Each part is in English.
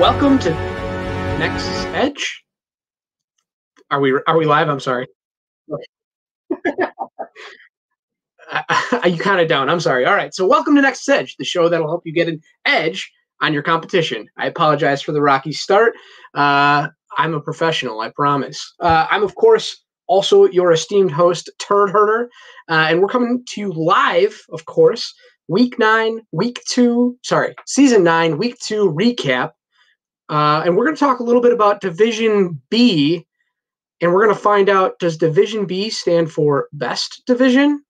welcome to Nexus Edge. Are we live? I'm sorry. You kind of down. I'm sorry. All right. So welcome to Nexus Edge, the show that'll help you get an edge on your competition. I apologize for the rocky start. I'm a professional, I promise. I'm, of course, also your esteemed host, Turd Herder, and we're coming to you live, of course, Season 9, Week 2 recap. And we're going to talk a little bit about Division B, and we're going to find out, does Division B stand for Best Division, ?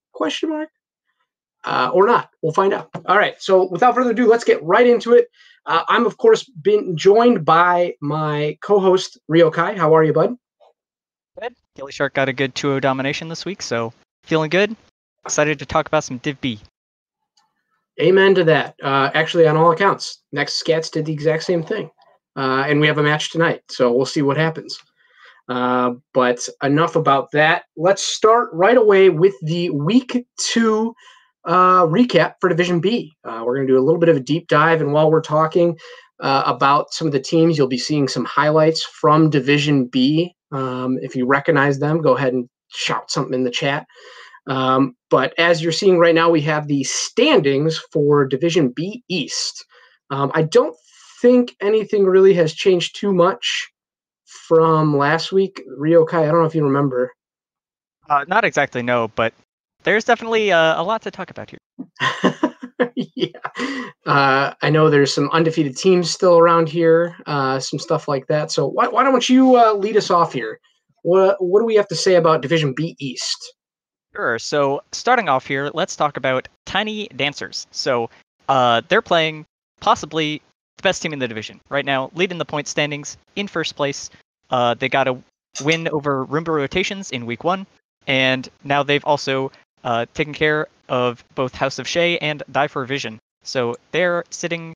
Or not? We'll find out. All right, so without further ado, let's get right into it. I'm, of course, been joined by my co-host, Ryokai. How are you, bud? Good. Gilly Shark got a good 2-0 domination this week, so feeling good. Excited to talk about some Div B. Amen to that. Actually, on all accounts, Next Scats did the exact same thing. And we have a match tonight, so we'll see what happens. But enough about that. Let's start right away with the Week 2 recap for Division B. We're going to do a little bit of a deep dive, and while we're talking about some of the teams, you'll be seeing some highlights from Division B. If you recognize them, go ahead and shout something in the chat. But as you're seeing right now, we have the standings for Division B East. I don't think anything really has changed too much from last week. Ryokai, I don't know if you remember. Not exactly, no, but there's definitely a lot to talk about here. Yeah. I know there's some undefeated teams still around here, some stuff like that. So why don't you lead us off here? What do we have to say about Division B East? Sure. So starting off here, let's talk about Tiny Dancers. So they're playing possibly the best team in the division right now, leading the point standings in first place. They got a win over Roomba Rotations in Week 1, and now they've also taken care of both House of Shay and Die for Vision. So they're sitting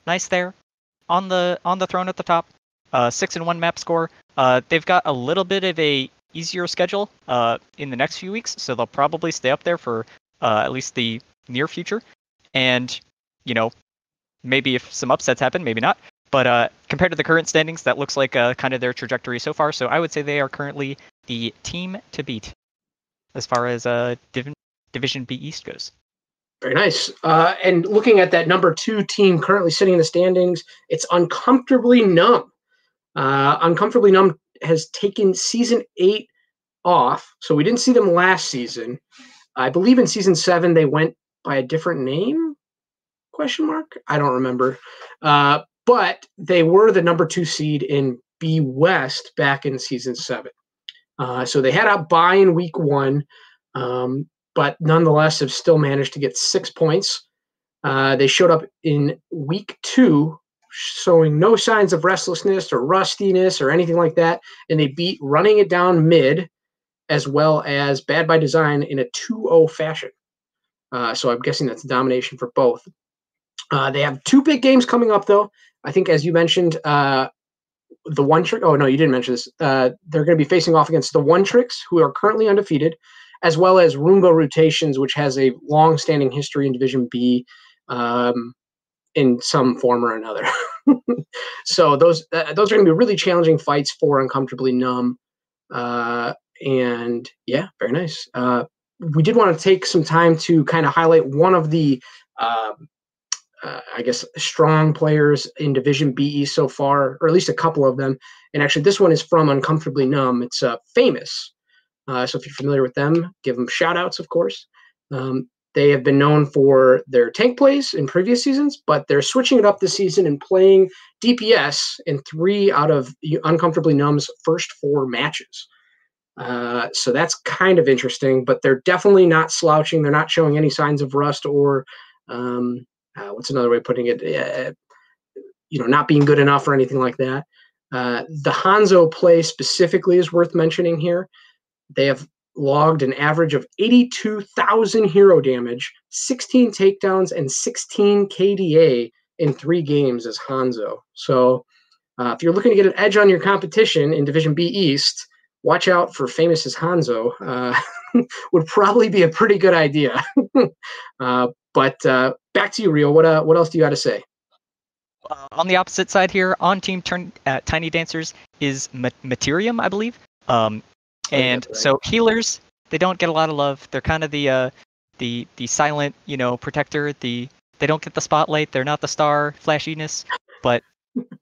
nice there on the throne at the top. 6-1 map score. They've got a little bit of a easier schedule in the next few weeks, so they'll probably stay up there for at least the near future. And maybe if some upsets happen, maybe not. But compared to the current standings, that looks like kind of their trajectory so far. So I would say they are currently the team to beat as far as Division B East goes. Very nice. And looking at that number 2 team currently sitting in the standings, it's Uncomfortably Numb. Uncomfortably Numb has taken Season 8 off, so we didn't see them last season. I believe in Season 7 they went by a different name? ? I don't remember. But they were the number 2 seed in B West back in Season 7. So they had a bye in Week 1, but nonetheless have still managed to get 6 points. They showed up in Week 2, showing no signs of restlessness or rustiness or anything like that, and they beat Running It Down Mid as well as Bad by Design in a 2-0 fashion. So I'm guessing that's domination for both. They have 2 big games coming up, though. I think, as you mentioned, the One Trick. Oh, no, you didn't mention this. They're going to be facing off against the One Tricks, who are currently undefeated, as well as Roomba Rotations, which has a long-standing history in Division B in some form or another. So those are going to be really challenging fights for Uncomfortably Numb. And, yeah, very nice. We did want to take some time to kind of highlight one of the I guess, strong players in Division B East so far, or at least a couple of them. And actually, this one is from Uncomfortably Numb. It's Famous. So if you're familiar with them, give them shout-outs, of course. They have been known for their tank plays in previous seasons, but they're switching it up this season and playing DPS in 3 out of Uncomfortably Numb's first 4 matches. So that's kind of interesting, but they're definitely not slouching. They're not showing any signs of rust or what's another way of putting it? Not being good enough or anything like that. The Hanzo play specifically is worth mentioning here. They have logged an average of 82,000 hero damage, 16 takedowns, and 16 KDA in 3 games as Hanzo. So if you're looking to get an edge on your competition in Division B East, watch out for Famous as Hanzo. Would probably be a pretty good idea. But back to you, Rio. What else do you got to say? On the opposite side here, on Team Tiny Dancers is Materium, I believe. And right. so healers, they don't get a lot of love. They're kind of the silent, protector. They don't get the spotlight. They're not the star flashiness, but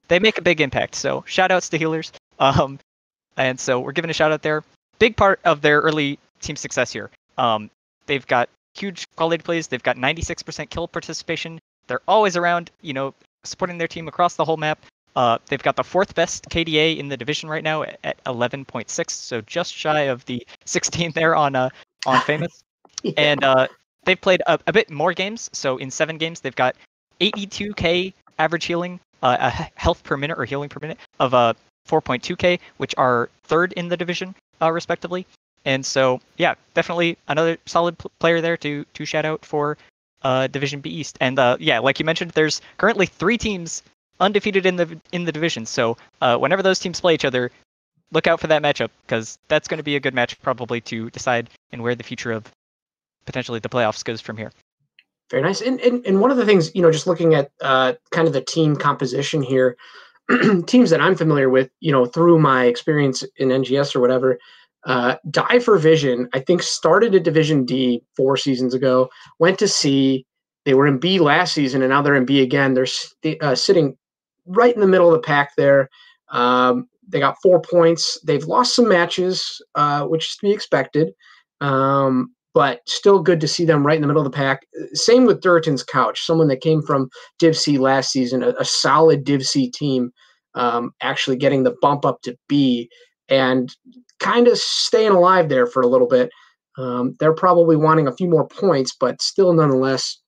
they make a big impact. So shout outs to healers. And so we're giving a shout out there. Big part of their early team success here. They've got huge quality plays. They've got 96% kill participation. They're always around, supporting their team across the whole map. They've got the 4th best KDA in the division right now at 11.6, so just shy of the 16 there on Famous. Yeah. And they've played a bit more games. So in 7 games, they've got 82k average healing, health per minute or healing per minute of 4.2k, which are 3rd in the division, respectively. And so, yeah, definitely another solid player there to shout out for Division B East. And yeah, like you mentioned, there's currently 3 teams undefeated in the division. So whenever those teams play each other, look out for that matchup, because that's going to be a good match probably to decide and where the future of potentially the playoffs goes from here. Very nice. And one of the things, just looking at kind of the team composition here, teams that I'm familiar with, through my experience in NGS or whatever, Die for Vision, I think, started at Division D 4 seasons ago, went to C. They were in B last season, and now they're in B again. They're sitting right in the middle of the pack there. They got 4 points. They've lost some matches, which is to be expected, but still good to see them right in the middle of the pack. Same with Durton's Couch, someone that came from Div C last season, a solid Div C team, actually getting the bump up to B and kind of staying alive there for a little bit. They're probably wanting a few more points, but still nonetheless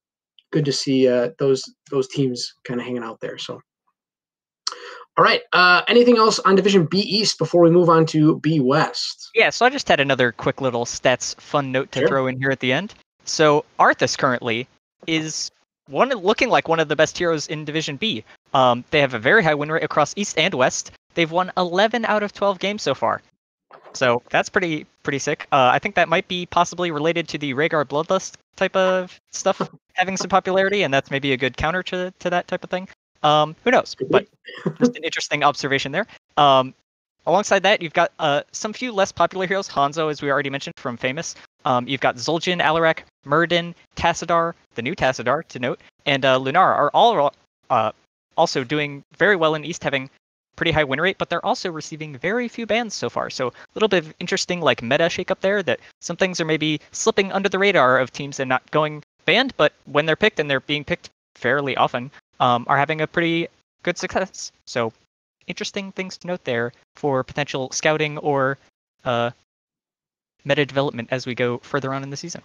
good to see those teams kind of hanging out there. So, all right. Anything else on Division B East before we move on to B West? Yeah, so I just had another quick little stats fun note to throw in here at the end. So Arthas currently is looking like one of the best heroes in Division B. They have a very high win rate across East and West. They've won 11 out of 12 games so far. So that's pretty sick. I think that might be possibly related to the Rhaegar Bloodlust type of stuff having some popularity, and that's maybe a good counter to that type of thing. Who knows? But just an interesting observation there. Alongside that, you've got some few less popular heroes. Hanzo, as we already mentioned, from Famous. You've got Zul'jin, Alarak, Murden, Tassadar, the new Tassadar to note, and Lunar are all also doing very well in East, having pretty high win rate, but they're also receiving very few bans so far. So a little bit of interesting meta shakeup there, that some things are maybe slipping under the radar of teams and not going banned, but when they're picked, and they're being picked fairly often, are having a pretty good success. So interesting things to note there for potential scouting or meta development as we go further on in the season.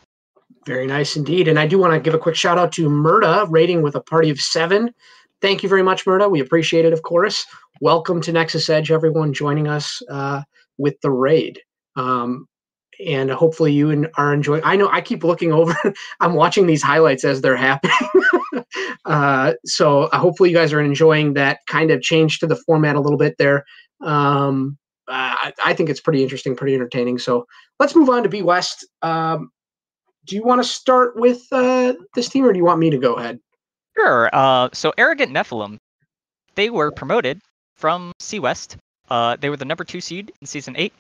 Very nice indeed. And I do want to give a quick shout out to Murda, rating with a party of 7. Thank you very much, Murda. We appreciate it, of course. Welcome to Nexus Edge, everyone joining us with the raid. And hopefully you are enjoying. I know I keep looking over. I'm watching these highlights as they're happening. So hopefully you guys are enjoying that kind of change to the format a little bit there. I think it's pretty interesting, pretty entertaining. So let's move on to B West. Do you want to start with this team, or do you want me to go ahead? Sure. So Arrogant Nephilim, they were promoted from C West. They were the number 2 seed in Season 8.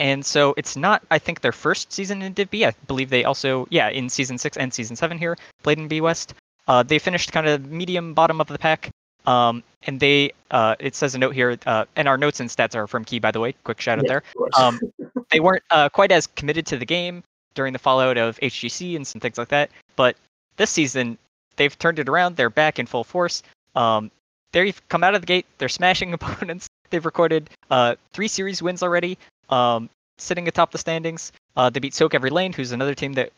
And so it's not, I think, their first season in Div B. I believe they also, in Season 6 and Season 7 here, played in B West. They finished kind of medium bottom of the pack. And they, it says a note here, and our notes and stats are from Key, by the way. Quick shout out there. They weren't quite as committed to the game during the fallout of HGC and some things like that. But this season, they've turned it around. They're back in full force. They've come out of the gate. They're smashing opponents. They've recorded 3 series wins already, sitting atop the standings. They beat Soak Every Lane, who's another team that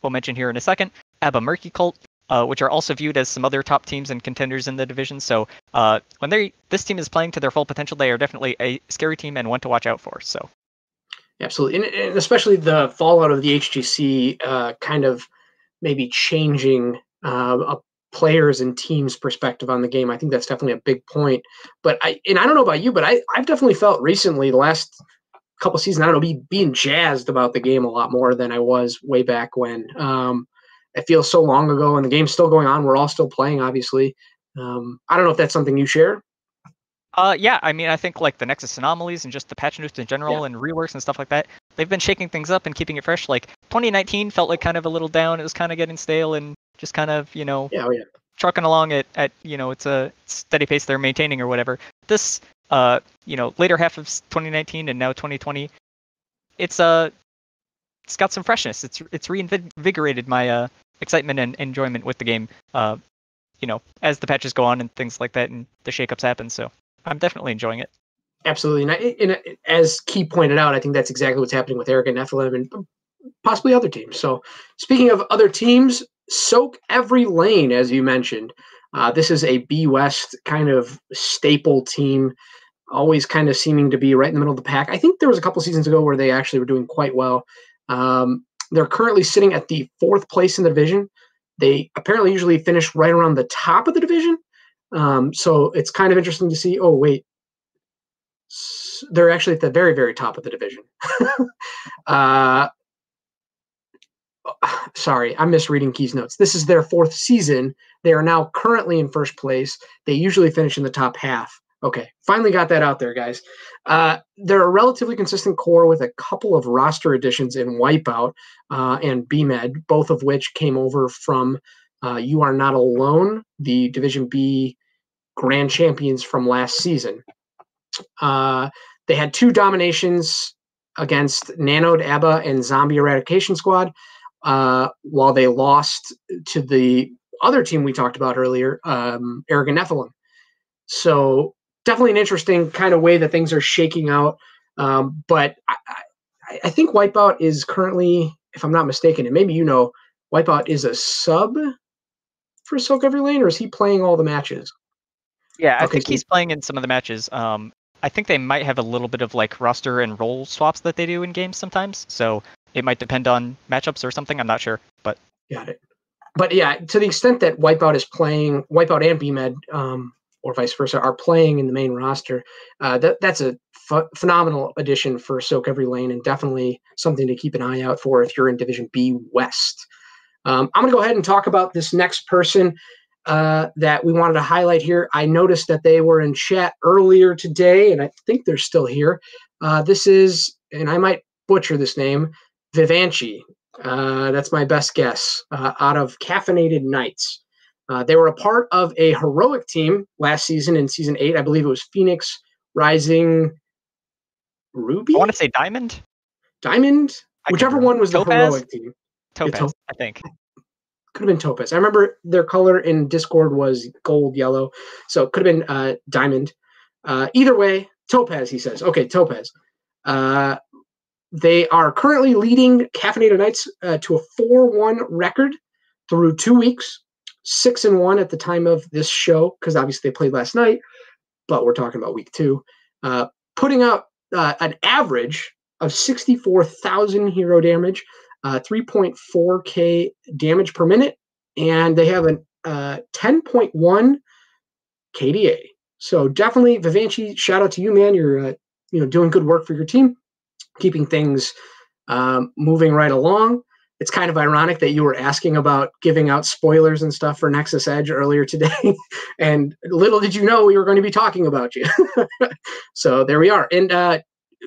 we'll mention here in a second. Abba Murky Cult, which are also viewed as some other top teams and contenders in the division. So when this team is playing to their full potential, they are definitely a scary team and one to watch out for. So. Absolutely, and especially the fallout of the HGC kind of maybe changing a players and teams' perspective on the game. I think that's definitely a big point. But I don't know about you, but I've definitely felt recently, the last couple seasons, I don't know, being jazzed about the game a lot more than I was way back when. It feels so long ago, and the game's still going on. We're all still playing, obviously. I don't know if that's something you share. Yeah, I mean, I think like the Nexus anomalies and just the patch notes in general and reworks and stuff like that, they've been shaking things up and keeping it fresh. Like 2019 felt like kind of a little down. It was kind of getting stale and just kind of, trucking along at it's a steady pace they're maintaining or whatever. This, later half of 2019 and now 2020, it's got some freshness. It's reinvigorated my excitement and enjoyment with the game. As the patches go on and things like that and the shakeups happen. So I'm definitely enjoying it. Absolutely. And as Key pointed out, I think that's exactly what's happening with Arrogant Nephilim and possibly other teams. So speaking of other teams, Soak Every Lane, as you mentioned. This is a B West kind of staple team, always kind of seeming to be right in the middle of the pack. I think there was a couple seasons ago where they actually were doing quite well. They're currently sitting at the 4th place in the division. They apparently usually finish right around the top of the division. So it's kind of interesting to see, oh, wait, they're actually at the very, very top of the division. Sorry, I'm misreading Key's notes. This is their 4th season. They are now currently in 1st place. They usually finish in the top half. Okay, finally got that out there, guys. They're a relatively consistent core with a couple of roster additions in Wipeout and BMed, both of which came over from You Are Not Alone, the Division B grand champions from last season. They had 2 dominations against Nanode, ABBA, and Zombie Eradication Squad, while they lost to the other team we talked about earlier, Arrogant Nephilim. So definitely an interesting kind of way that things are shaking out. But I think Wipeout is currently, if I'm not mistaken, and maybe Wipeout is a sub for Soak Every Lane, or is he playing all the matches? Yeah, I think he's playing in some of the matches. I think they might have a little bit of like roster and role swaps that they do in games sometimes. So it might depend on matchups or something. I'm not sure, but got it. But yeah, to the extent that Wipeout is playing, Wipeout and BMed, or vice versa, are playing in the main roster, that's a phenomenal addition for Soak Every Lane, and definitely something to keep an eye out for if you're in Division B West. I'm going to go ahead and talk about this next person that we wanted to highlight here. I noticed that they were in chat earlier today, and I think they're still here. This is, and I might butcher this name, Vivanci. That's my best guess, out of Caffeinated Nights. They were a part of a heroic team last season in Season 8. I believe it was Phoenix Rising Ruby? I want to say Diamond? Diamond? Whichever one was Topaz? The heroic team. Topaz, I think. Could have been Topaz. I remember their color in Discord was gold yellow, so it could have been Diamond. Either way, Topaz, he says. Okay, Topaz. They are currently leading Caffeinated Nights to a 4-1 record through 2 weeks, 6-1 at the time of this show, because obviously they played last night, but we're talking about week 2. Putting out an average of 64,000 hero damage, 3.4k damage per minute, and they have a 10.1 KDA. So definitely, Vivanci, shout out to you, man. You're doing good work for your team, keeping things moving right along. It's kind of ironic that you were asking about giving out spoilers and stuff for Nexus Edge earlier today, and little did you know we were going to be talking about you. So there we are. And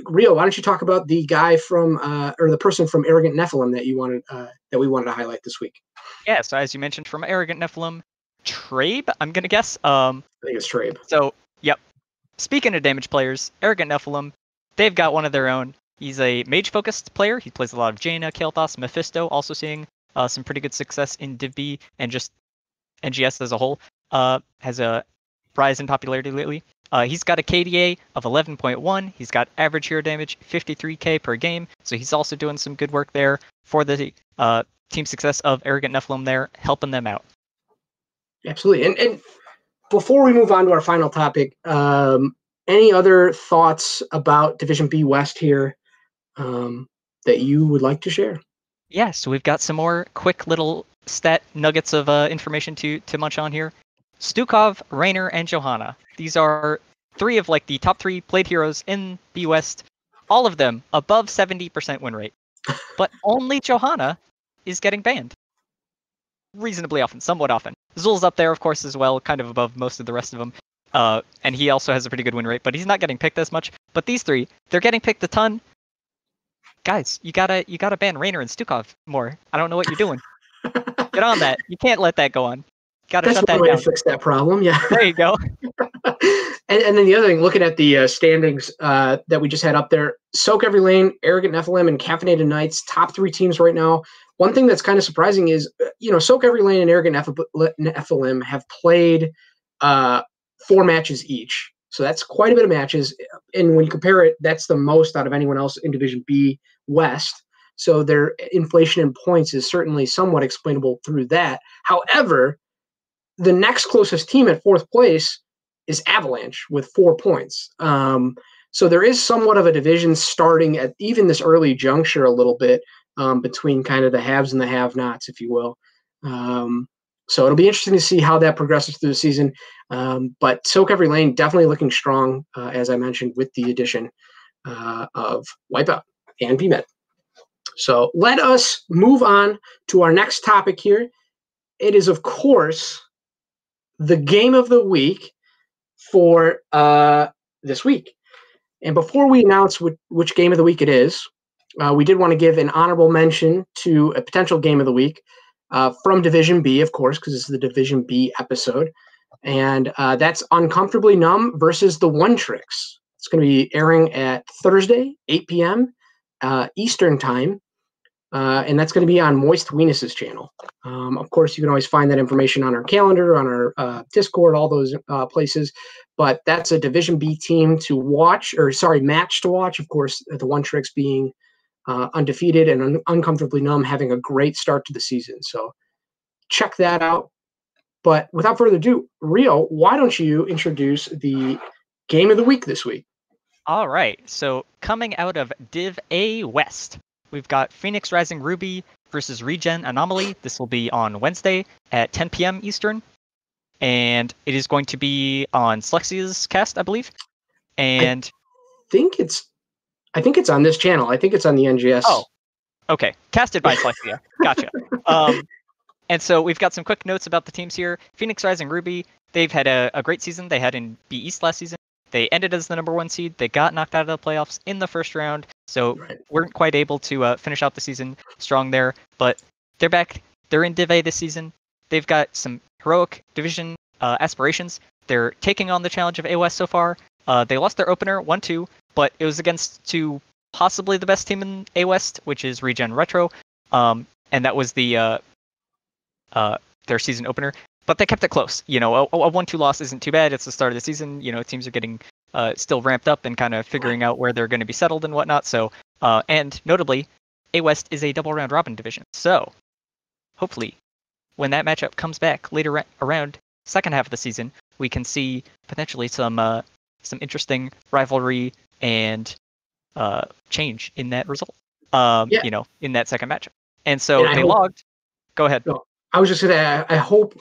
Rio, why don't you talk about the guy from, or the person from Arrogant Nephilim that we wanted to highlight this week? Yeah, so as you mentioned, from Arrogant Nephilim, Trabe, I'm gonna guess. I think it's Trabe. So, yep. Speaking of damage players, Arrogant Nephilim, they've got one of their own. He's a mage-focused player. He plays a lot of Jaina, Kael'thas, Mephisto, also seeing some pretty good success in Div B and just NGS as a whole. Has a rise in popularity lately. He's got a KDA of 11.1. He's got average hero damage, 53k per game. So he's also doing some good work there for the team success of Arrogant Nephilim there, helping them out. Absolutely. And before we move on to our final topic, any other thoughts about Division B West here that you would like to share? Yeah, so we've got some more quick little stat nuggets of information to munch on here. Stukov, Raynor, and Johanna. These are 3 of like the top 3 played heroes in B West. All of them above 70% win rate. But only Johanna is getting banned. Reasonably often, somewhat often. Zul's up there, of course, as well, kind of above most of the rest of them. And he also has a pretty good win rate, but he's not getting picked as much. But these three, they're getting picked a ton. Guys, you gotta ban Raynor and Stukov more. I don't know what you're doing. Get on that. You can't let that go on. Gotta That's shut one that way down. to fix that problem. Yeah. There you go. And then the other thing, looking at the standings that we just had up there, Soak Every Lane, Arrogant Nephilim, and Caffeinated Knights, top 3 teams right now. One thing that's kind of surprising is, Soak Every Lane and Arrogant Nephilim have played 4 matches each. So that's quite a bit of matches. And when you compare it, that's the most out of anyone else in Division B West. So their inflation in points is certainly somewhat explainable through that. However, the next closest team at 4th place is Avalanche with 4 points. So there is somewhat of a division starting at even this early juncture a little bit between kind of the haves and the have-nots, if you will. So it'll be interesting to see how that progresses through the season. But Soak Every Lane definitely looking strong, as I mentioned, with the addition of Wipeout and VMed. So let us move on to our next topic here. It is, of course, the game of the week for this week. And before we announce which game of the week it is, we did want to give an honorable mention to a potential game of the week from Division B, of course, because this is the Division B episode. And that's Uncomfortably Numb versus the One Tricks. It's going to be airing at Thursday, 8 p.m. Eastern Time. And that's going to be on Moist Weenus's channel. Of course, you can always find that information on our calendar, on our Discord, all those places. But that's a Division B team to watch, match to watch. Of course, the One Tricks being undefeated and Uncomfortably Numb having a great start to the season. So check that out. But without further ado, Rio, why don't you introduce the game of the week this week? All right. So coming out of Div A West, we've got Phoenix Rising Ruby versus Regen Anomaly. This will be on Wednesday at 10 p.m. Eastern. And it is going to be on Slexia's cast, I believe. And I think it's on this channel. I think it's on the NGS. Oh, okay. Casted by Slexia. Gotcha. And so we've got some quick notes about the teams here. Phoenix Rising Ruby, they've had a great season. They had in B East last season. They ended as the number 1 seed. They got knocked out of the playoffs in the first round, so weren't quite able to finish out the season strong there. But they're back. They're in Div A this season. They've got some heroic division aspirations. They're taking on the challenge of A West so far. They lost their opener 1-2, but it was against possibly the best team in A West, which is Regen Retro, and that was their season opener. But they kept it close. A 1-2 loss isn't too bad. It's the start of the season. Teams are getting still ramped up and kind of figuring out where they're going to be settled and whatnot. So, and notably, A West is a double round robin division. So, hopefully, when that matchup comes back later around second half of the season, we can see potentially some interesting rivalry and change in that result. In that second matchup. And so they logged. Go ahead. No, I was just going to. I hope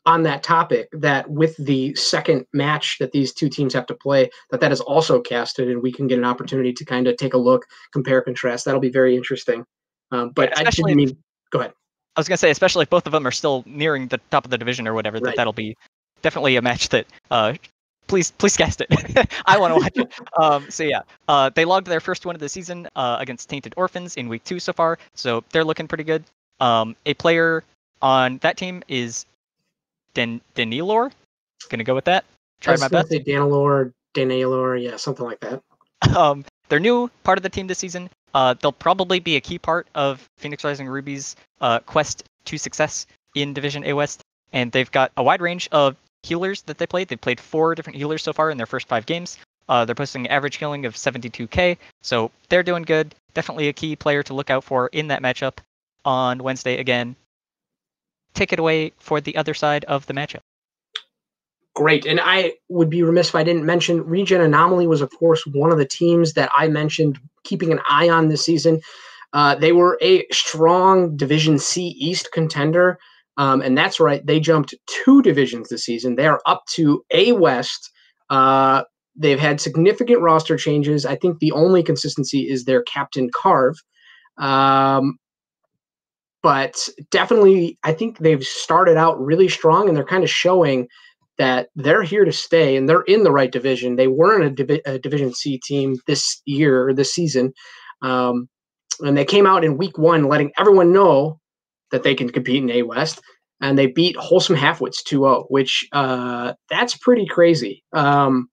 on that topic that with the second match that these two teams have to play, that is also casted, and we can get an opportunity to kind of take a look, compare, contrast. That'll be very interesting. But I didn't mean. Go ahead. I was going to say, especially if both of them are still nearing the top of the division or whatever, that'll be definitely a match that. Please cast it. I want to watch it. They logged their first win of the season against Tainted Orphans in week 2 so far, so they're looking pretty good. A player on that team is Danilor. Gonna go with that. Try my best. Danilor, yeah, something like that. They're new part of the team this season. They'll probably be a key part of Phoenix Rising Ruby's quest to success in Division A West, and they've got a wide range of healers that they played. They've played 4 different healers so far in their first 5 games. They're posting an average healing of 72k, so they're doing good. Definitely a key player to look out for in that matchup on Wednesday again. Take it away for the other side of the matchup. Great. And I would be remiss if I didn't mention Regen Anomaly was, of course, one of the teams that I mentioned keeping an eye on this season. They were a strong Division C East contender. And that's right. They jumped 2 divisions this season. They are up to A West. They've had significant roster changes. I think the only consistency is their captain Carve. But but definitely, I think they've started out really strong, and they're kind of showing that they're here to stay, and they're in the right division. They weren't a Division C team this year or this season, and they came out in week 1 letting everyone know that they can compete in A West, and they beat Wholesome Halfwits 2-0, which that's pretty crazy. Wholesome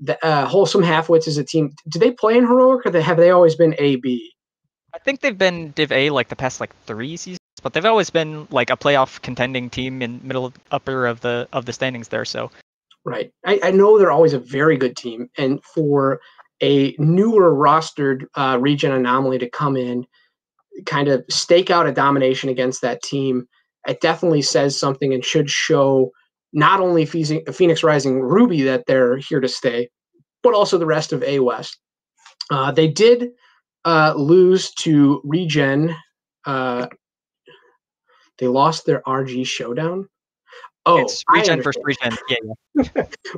Halfwits is a team. Do they play in Heroic, or have they always been AB? I think they've been Div A like the past like 3 seasons, but they've always been like a playoff contending team in middle upper of the standings there. So right, I know they're always a very good team, and for a newer rostered Regen Anomaly to come in, kind of stake out a domination against that team, it definitely says something and should show not only Phoenix Rising Ruby that they're here to stay, but also the rest of A West. They did lose to Regen. They lost their RG Showdown. Oh, it's Regen versus Regen. Yeah.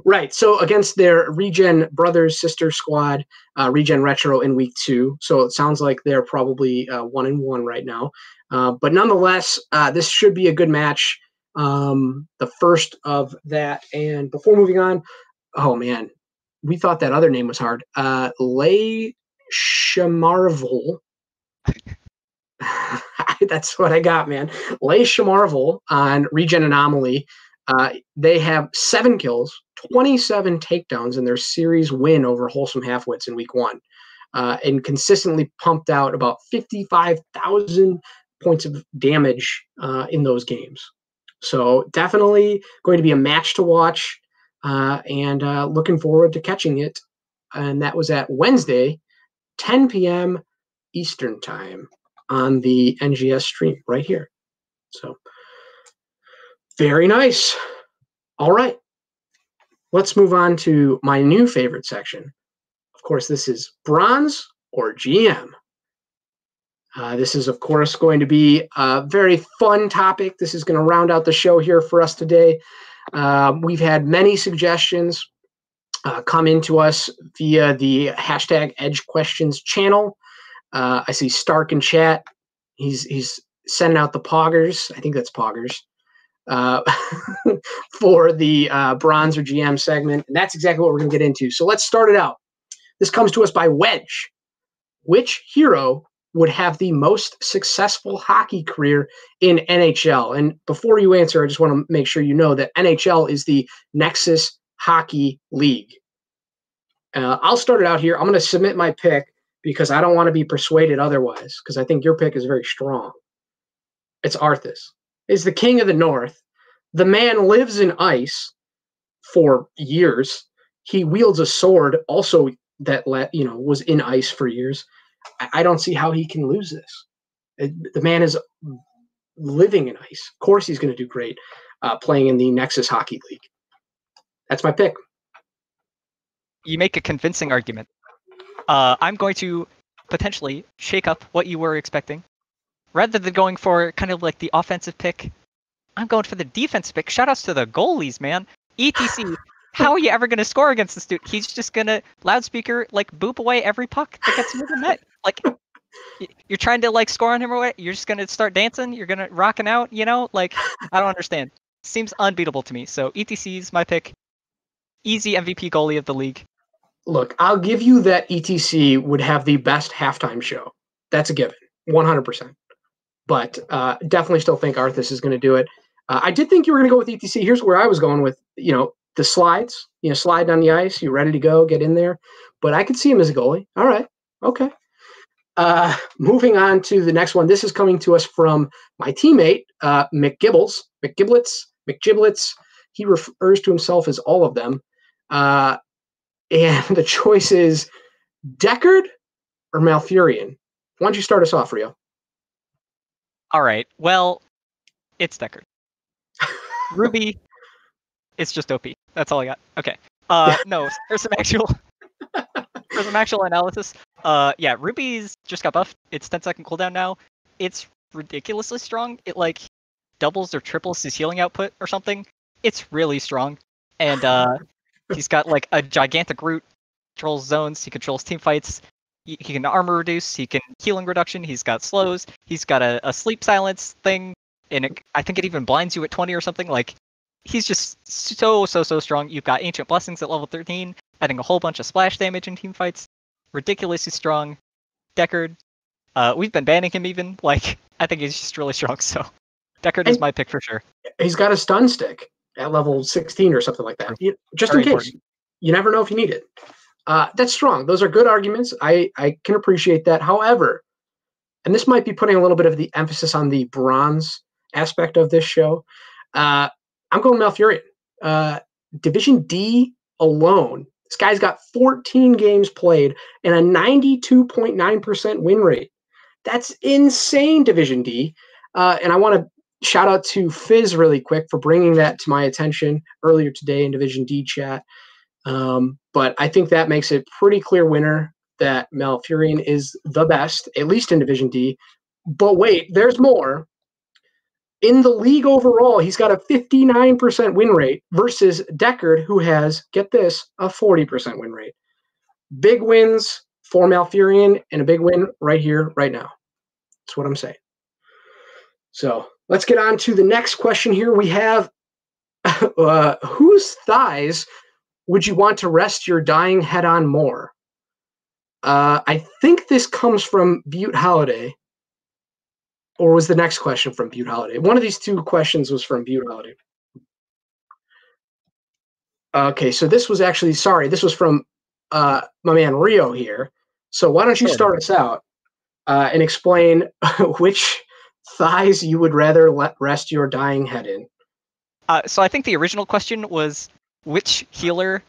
Right. So against their Regen brothers sister squad, Regen Retro in week 2. So it sounds like they're probably 1-1 right now. But nonetheless, this should be a good match. The first of that. And before moving on, oh man, we thought that other name was hard. Lay Shamarvel. That's what I got, man. Lay Shamarvel on Regen Anomaly. They have 7 kills, 27 takedowns in their series win over Wholesome Halfwits in week 1, and consistently pumped out about 55,000 points of damage in those games. So definitely going to be a match to watch, and looking forward to catching it. And that was at Wednesday, 10 p.m. Eastern time on the NGS stream right here. So very nice. All right. Let's move on to my new favorite section. Of course, this is Bronze or GM. This is, of course, going to be a very fun topic. This is going to round out the show here for us today. We've had many suggestions come into us via the hashtag Edge Questions channel. I see Stark in chat. He's sending out the poggers. I think that's poggers. For the Bronze or GM segment. And that's exactly what we're going to get into. So let's start it out. This comes to us by Wedge. Which hero would have the most successful hockey career in NHL? And before you answer, I just want to make sure you know that NHL is the Nexus Hockey League. I'll start it out here. I'm going to submit my pick because I don't want to be persuaded otherwise, because I think your pick is very strong. It's Arthas. Is the king of the North. The man lives in ice for years. He wields a sword also that was in ice for years. I don't see how he can lose this. The man is living in ice. Of course he's going to do great playing in the Nexus Hockey League. That's my pick. You make a convincing argument. I'm going to potentially shake up what you were expecting. Rather than going for kind of like the offensive pick, I'm going for the defensive pick. Shoutouts to the goalies, man. ETC, how are you ever going to score against this dude? He's just going to loudspeaker, like, boop away every puck that gets near the net. Like, you're trying to, like, score on him away. You're just going to start dancing. You're going to rocking out, Like, I don't understand. Seems unbeatable to me. So ETC's my pick. Easy MVP goalie of the league. Look, I'll give you that ETC would have the best halftime show. That's a given, 100%. But definitely still think Arthas is going to do it. I did think you were going to go with ETC. Here's where I was going with, the slides, slide on the ice. You ready to go, get in there. But I could see him as a goalie. All right. Okay. Moving on to the next one. This is coming to us from my teammate, McGiblets. He refers to himself as all of them. And the choice is Deckard or Malfurion. Why don't you start us off, Rio? All right. Well, it's Deckard. Ruby, it's just OP. That's all I got. Okay. No, for some actual analysis. Yeah, Ruby's just got buffed. It's 10-second cooldown now. It's ridiculously strong. It like doubles or triples his healing output or something. It's really strong. And he's got like a gigantic root, controls zones, he controls team fights. He can armor reduce, he can healing reduction, he's got slows, he's got a sleep silence thing, and I think it even blinds you at 20 or something. Like, he's just so strong. You've got Ancient Blessings at level 13, adding a whole bunch of splash damage in team fights. Ridiculously strong. Deckard, we've been banning him even. Like, I think he's just really strong, so Deckard is my pick for sure. He's got a stun stick at level 16 or something like that. Just Very in case. important. You never know if you need it. That's strong. Those are good arguments. I can appreciate that. However, and this might be putting a little bit of the emphasis on the bronze aspect of this show, I'm going Malfurion. Division D alone, this guy's got 14 games played and a 92.9% win rate. That's insane, Division D. And I want to shout out to Fizz really quick for bringing that to my attention earlier today in Division D chat. But I think that makes it pretty clear winner that Malfurion is the best, at least in Division D. But wait, there's more. In the league overall, he's got a 59% win rate versus Deckard, who has, get this, a 40% win rate. Big wins for Malfurion and a big win right here, right now. That's what I'm saying. So let's get on to the next question here. We have whose thighs would you want to rest your dying head on more? I think this comes from Butte Holiday. Or was the next question from Butte Holiday? One of these two questions was from Butte Holiday. Okay, so this was actually, this was from my man Rio here. So why don't you start us out and explain which thighs you would rather let rest your dying head in? So I think the original question was, which healer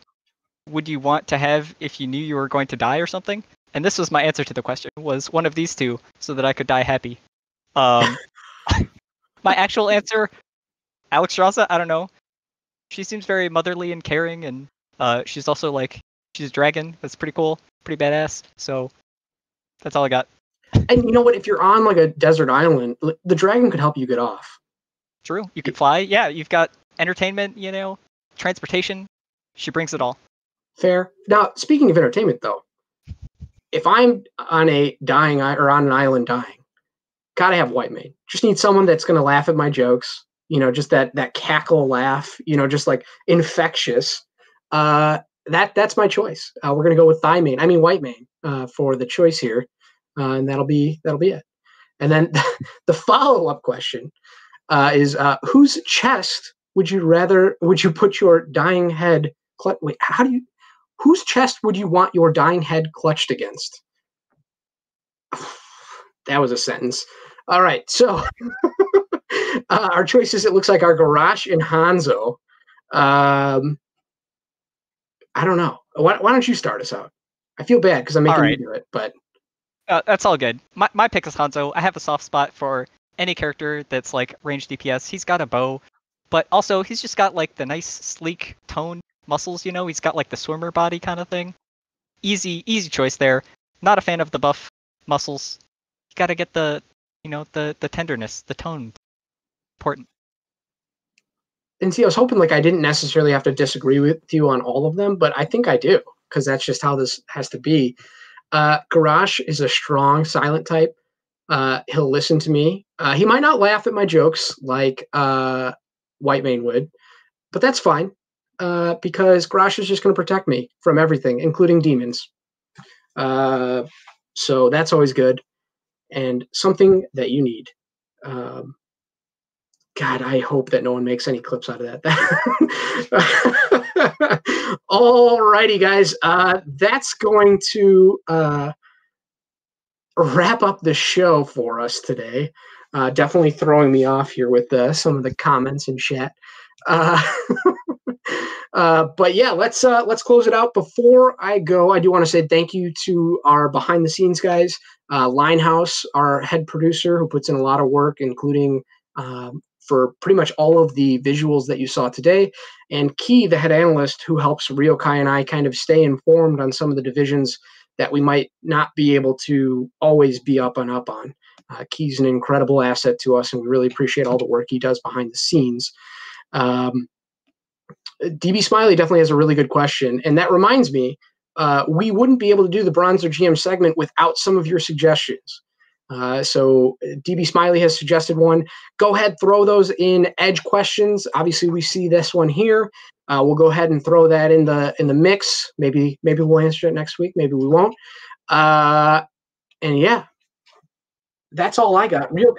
would you want to have if you knew you were going to die or something? And this was my answer to the question, was one of these two, so that I could die happy. My actual answer, Alex Raza, I don't know. She seems very motherly and caring, and she's also like, she's a dragon. That's pretty cool, pretty badass. So that's all I got. And you know what? If you're on like a desert island, the dragon could help you get off. True. You could fly. Yeah, you've got entertainment, transportation. She brings it all. Fair. Now, speaking of entertainment, though, if I'm on a dying or on an island dying, gotta have Whitemane. Just need someone that's gonna laugh at my jokes. Just that cackle laugh. Just like infectious. That's my choice. We're gonna go with Whitemane for the choice here, and that'll be it. And then the follow-up question is whose chest would you put your dying head? Wait, whose chest would you want your dying head clutched against? That was a sentence. All right, so our choices, it looks like, are Garrosh and Hanzo. I don't know. Why don't you start us out? I feel bad because I'm making you do it, but that's all good. My pick is Hanzo. I have a soft spot for any character that's like ranged DPS. He's got a bow, but also he's just got like the nice sleek toned muscles. He's got like the swimmer body kind of thing. Easy choice there. Not a fan of the buff muscles. You got to get the tenderness, the tone. Important. And see, I was hoping like I didn't necessarily have to disagree with you on all of them, but I think I do, because that's just how this has to be. Garrosh is a strong silent type. He'll listen to me. He might not laugh at my jokes like Whitemane would, but that's fine, because Garrosh is just going to protect me from everything, including demons. So that's always good, and something that you need. God, I hope that no one makes any clips out of that. Alrighty, guys. That's going to wrap up the show for us today. Definitely throwing me off here with some of the comments in chat. But yeah, let's close it out. Before I go, I do want to say thank you to our behind the scenes guys, Linehouse, our head producer, who puts in a lot of work, including for pretty much all of the visuals that you saw today, and Key, the head analyst, who helps Ryokai and I kind of stay informed on some of the divisions that we might not be able to always be up on. Key's an incredible asset to us, and we really appreciate all the work he does behind the scenes. DB Smiley definitely has a really good question, and that reminds me, we wouldn't be able to do the Bronzer GM segment without some of your suggestions. So DB Smiley has suggested one. Go ahead, throw those in edge questions. Obviously, we see this one here. We'll go ahead and throw that in the mix. Maybe we'll answer it next week. Maybe we won't. And yeah, that's all I got. Real.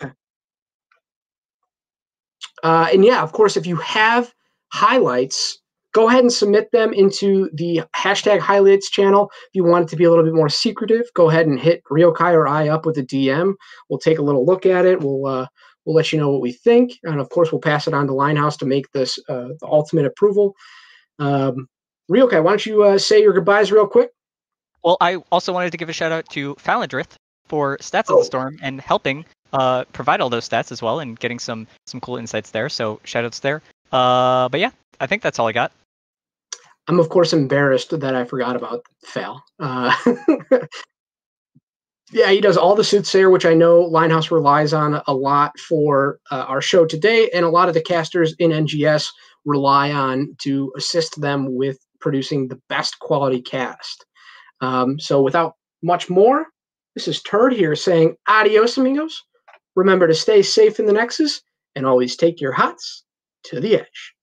And yeah, of course, if you have highlights, go ahead and submit them into the hashtag highlights channel. If you want it to be a little bit more secretive, go ahead and hit Ryokai or I up with a DM. We'll take a little look at it. We'll let you know what we think. And of course, we'll pass it on to Linehouse to make this the ultimate approval. Ryokai, why don't you say your goodbyes real quick? Well, I also wanted to give a shout out to Falendrith for Stats of the Storm and helping provide all those stats as well and getting some cool insights there. So shout outs there. But yeah, I think that's all I got. I'm of course embarrassed that I forgot about Fal. Yeah, he does all the soothsayer, which I know Linehouse relies on a lot for our show today, and a lot of the casters in NGS rely on to assist them with producing the best quality cast. So without much more, this is Turd here saying adios, amigos. Remember to stay safe in the Nexus and always take your hots to the edge.